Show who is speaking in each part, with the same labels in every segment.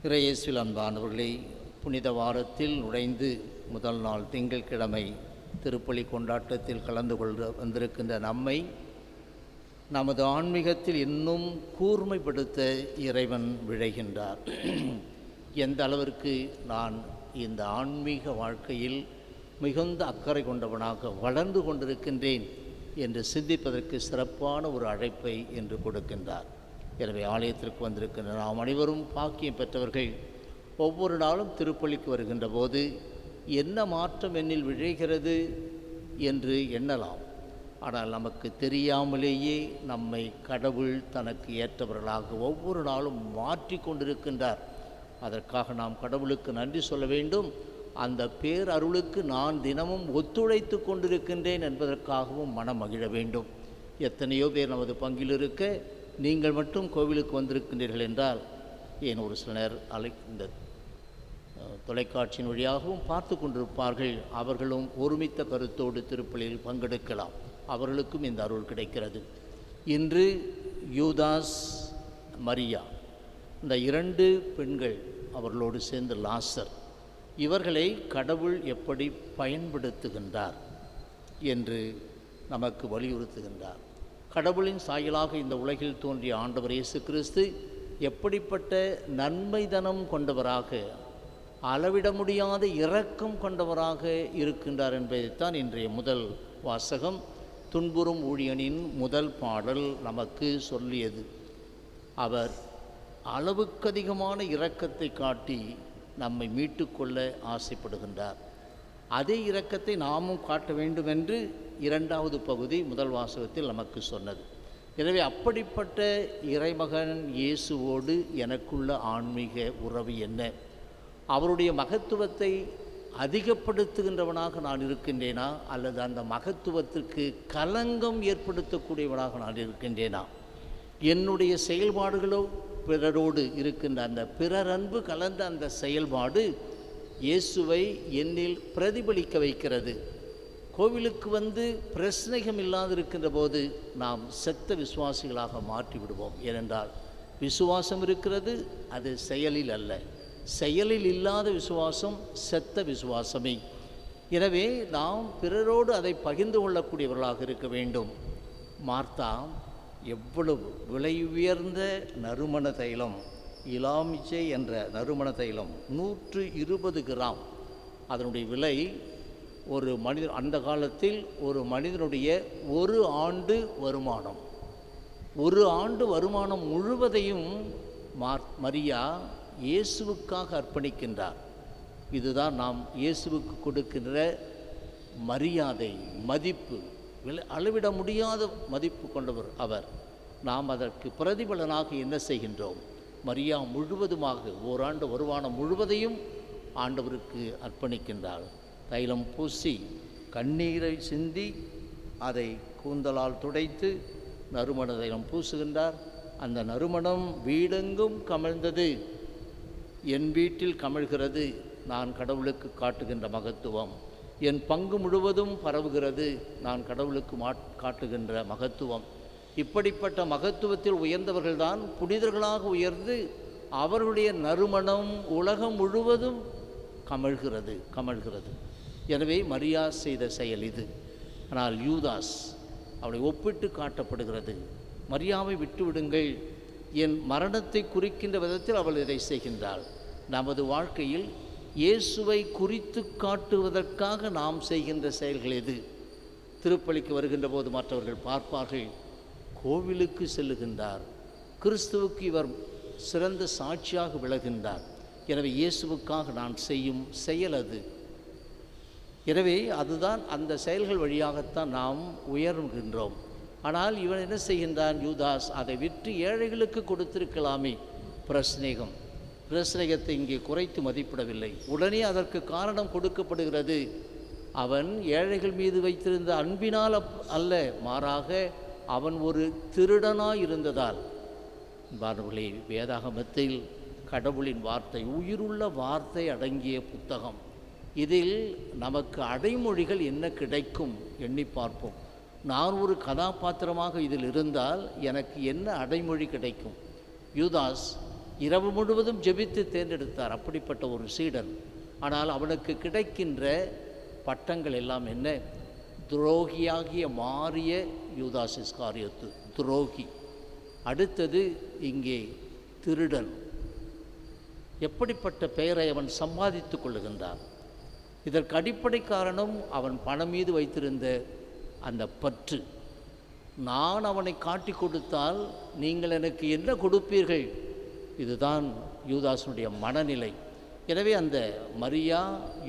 Speaker 1: இறையேசுவில் அன்பானவர்களே, புனித வாரத்தில் நுழைந்து முதல் நாள் திங்கட்கிழமை திருப்பலி கொண்டாட்டத்தில் கலந்து கொள்ள வந்திருக்கின்ற நம்மை நமது ஆன்மீகத்தில் இன்னும் கூர்மைப்படுத்த இறைவன் விழைகின்றார். எந்த அளவிற்கு நான் இந்த ஆன்மீக வாழ்க்கையில் மிகுந்த அக்கறை கொண்டவனாக வளர்ந்து கொண்டிருக்கின்றேன் என்று சிந்திப்பதற்கு சிறப்பான ஒரு அழைப்பை இன்று கொடுக்கின்றார். எனவே ஆலயத்திற்கு வந்திருக்கின்ற நாம் அனைவரும் பாக்கியம் பெற்றவர்கள். ஒவ்வொரு நாளும் திருப்பலிக்கு வருகின்ற போது என்ன மாற்றம் என்னில் விழைகிறது என்று எண்ணலாம். ஆனால் நமக்கு தெரியாமலேயே நம்மை கடவுள் தனக்கு ஏற்றவர்களாக ஒவ்வொரு நாளும் மாற்றி கொண்டிருக்கின்றார். அதற்காக நாம் கடவுளுக்கு நன்றி சொல்ல வேண்டும். அந்த பேரருளுக்கு நான் தினமும் ஒத்துழைத்து கொண்டிருக்கின்றேன் என்பதற்காகவும் மனம் மகிழ வேண்டும். எத்தனையோ பேர் நமது பங்கில் இருக்க நீங்கள் மட்டும் கோவிலுக்கு வந்திருக்கின்றீர்கள் என்றால் ஏன் ஒரு சில நேர் இந்த தொலைக்காட்சியின் வழியாகவும் பார்த்து கொண்டிருப்பார்கள். அவர்களும் ஒருமித்த கருத்தோடு திருப்பலியில் பங்கெடுக்கலாம். அவர்களுக்கும் இந்த அருள் கிடைக்கிறது. இன்று யூதாஸ், மரியா, இந்த இரண்டு பெண்கள், அவர்களோடு சேர்ந்து லாசர், இவர்களை கடவுள் எப்படி பயன்படுத்துகின்றார் என்று நமக்கு வலியுறுத்துகின்றார். கடவுளின் சாயலாக இந்த உலகில் தோன்றிய ஆண்டவர் இயேசு கிறிஸ்து எப்படிப்பட்ட நன்மைதனம் கொண்டவராக, அளவிட முடியாத இரக்கம் கொண்டவராக இருக்கின்றார் என்பதைத்தான் இன்றைய முதல் வாசகம், துன்புறும் ஊழியனின் முதல் பாடல் நமக்கு சொல்லியது. அவர் அளவுக்கு அதிகமான இரக்கத்தை காட்டி நம்மை மீட்டுக்கொள்ள ஆசைப்படுகின்றார். அதே இரக்கத்தை நாமும் காட்ட வேண்டும் என்று இரண்டாவது பகுதி முதல் வாசகத்தில் நமக்கு சொன்னது. எனவே அப்படிப்பட்ட இறைமகன் இயேசுவோடு எனக்குள்ள ஆன்மீக உறவு என்ன? அவருடைய மகத்துவத்தை அதிகப்படுத்துகின்றவனாக நான் இருக்கின்றேனா, அல்லது அந்த மகத்துவத்திற்கு களங்கம் ஏற்படுத்தக்கூடியவனாக நான் இருக்கின்றேனா? என்னுடைய செயல்பாடுகளோ பிறரோடு இருக்கின்ற அந்த பிறர் அன்பு கலந்த அந்த செயல்பாடு இயேசுவை என்னில் பிரதிபலிக்க வைக்கிறது. கோவிலுக்கு வந்து பிரச்சனைகம் இல்லாது இருக்கின்ற போது நாம் செத்த விசுவாசிகளாக மாற்றி விடுவோம். ஏனென்றால் விசுவாசம் இருக்கிறது, அது செயலில் அல்ல. செயலில் இல்லாத விசுவாசம் செத்த விசுவாசமே. எனவே நாம் பிறரோடு அதை பகிர்ந்து கொள்ளக்கூடியவர்களாக இருக்க வேண்டும். மார்த்தா எவ்வளவு விலை உயர்ந்த நறுமண தைலம், இலாமிச்சை என்ற நறுமண தைலம் 120 கிராம், அதனுடைய விலை ஒரு மனிதன், அந்த காலத்தில் ஒரு மனிதனுடைய ஒரு ஆண்டு வருமானம், ஒரு ஆண்டு வருமானம் முழுவதையும் மரியா இயேசுவுக்காக அர்ப்பணிக்கின்றார். இதுதான் நாம் இயேசுவுக்கு கொடுக்கின்ற மரியாதை, மதிப்பு. அளவிட முடியாத மதிப்பு கொண்டவர் அவர். நாம் அதற்கு பிரதிபலனாக என்ன செய்கின்றோம்? மரியா முழுவதுமாக ஓராண்டு வருமானம் முழுவதையும் ஆண்டவருக்கு அர்ப்பணிக்கின்றார். தைலம் பூசி கண்ணீரை சிந்தி அதை கூந்தலால் துடைத்து நறுமண தைலம் பூசுகின்றார். அந்த நறுமணம் வீடெங்கும் கமழ்ந்தது. என் வீட்டில் கமழ்கிறது, நான் கடவுளுக்கு காட்டுகின்ற மகத்துவம். என் பங்கு முழுவதும் பரவுகிறது, நான் கடவுளுக்கு காட்டுகின்ற மகத்துவம். இப்படிப்பட்ட மகத்துவத்தில் உயர்ந்தவர்கள்தான் புனிதர்களாக உயர்ந்து அவர்களுடைய நறுமணம் உலகம் முழுவதும் கமழ்கிறது. எனவே மரியா செய்த செயல் இது. ஆனால் யூதாஸ், அவளை ஒப்பிட்டு காட்டப்படுகிறது. மரியாவை விட்டுவிடுங்கள், என் மரணத்தை குறிக்கின்ற விதத்தில் அவள் இதை செய்கின்றாள். நமது வாழ்க்கையில் இயேசுவை குறித்து காட்டுவதற்காக நாம் செய்கின்ற செயல்கள் எது? திருப்பலிக்கு வருகின்ற போது மற்றவர்கள் பார்ப்பார்கள், கோவிலுக்கு செல்லுகின்றார், கிறிஸ்துவுக்கு இவர் சிறந்த சாட்சியாக விளங்குகின்றார். எனவே இயேசுவுக்காக நான் செய்யும் செயல் அது. எனவே அதுதான், அந்த செயல்கள் வழியாகத்தான் நாம் உயர்கின்றோம். ஆனால் இவன் என்ன செய்கின்றான்? யூதாஸ் அதை விற்று ஏழைகளுக்கு கொடுத்திருக்கலாமே. பிரஸ்நேகத்தை இங்கே குறைத்து மதிப்பிடவில்லை. உடனே அதற்கு காரணம் கொடுக்கப்படுகிறது. அவன் ஏழைகள் மீது வைத்திருந்த அன்பினால் அல்ல, மாறாக அவன் ஒரு திருடனாய் இருந்ததால். பாருங்களே, வேதாகமத்தில் கடவுளின் வார்த்தை, உயிருள்ள வார்த்தை அடங்கிய புத்தகம். இதில் நமக்கு அடைமொழிகள் என்ன கிடைக்கும் எண்ணி பார்ப்போம். நான் ஒரு கதாபாத்திரமாக இதில் இருந்தால் எனக்கு என்ன அடைமொழி கிடைக்கும்? யூதாஸ் இரவு முழுவதும் ஜெபித்து தேர்ந்தெடுத்தார், அப்படிப்பட்ட ஒரு சீடன். ஆனால் அவனுக்கு கிடைக்கின்ற பட்டங்கள் எல்லாம் என்ன? துரோகியாகிய மாறிய யூதாஸ் இஸ்காரியோத்து, துரோகி. அடுத்தது இங்கே திருடன். எப்படிப்பட்ட பெயரை அவன் சம்பாதித்து கொள்ளுகின்றான்? இதற்கு அடிப்படை காரணம் அவன் பணம் மீது வைத்திருந்த அந்த பற்று. நான் அவனை காட்டி கொடுத்தால் நீங்கள் எனக்கு என்ன கொடுப்பீர்கள்? இதுதான் யூதாஸுடைய மனநிலை. எனவே அந்த மரியா,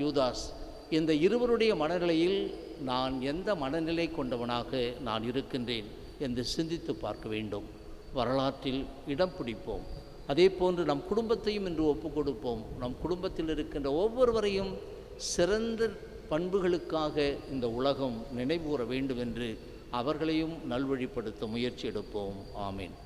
Speaker 1: யூதாஸ் இந்த இருவருடைய மனநிலையில் நான் எந்த மனநிலை கொண்டவனாக நான் இருக்கின்றேன் என்று சிந்தித்து பார்க்க வேண்டும். வரலாற்றில் இடம் பிடிப்போம். அதே போன்று நம் குடும்பத்தையும் இன்று ஒப்பு கொடுப்போம். நம் குடும்பத்தில் இருக்கின்ற ஒவ்வொருவரையும் சிறந்த பண்புகளுக்காக இந்த உலகம் நினைவுகூர வேண்டும் என்று அவர்களையும் நல்வழிப்படுத்த முயற்சி எடுப்போம். ஆமீன்.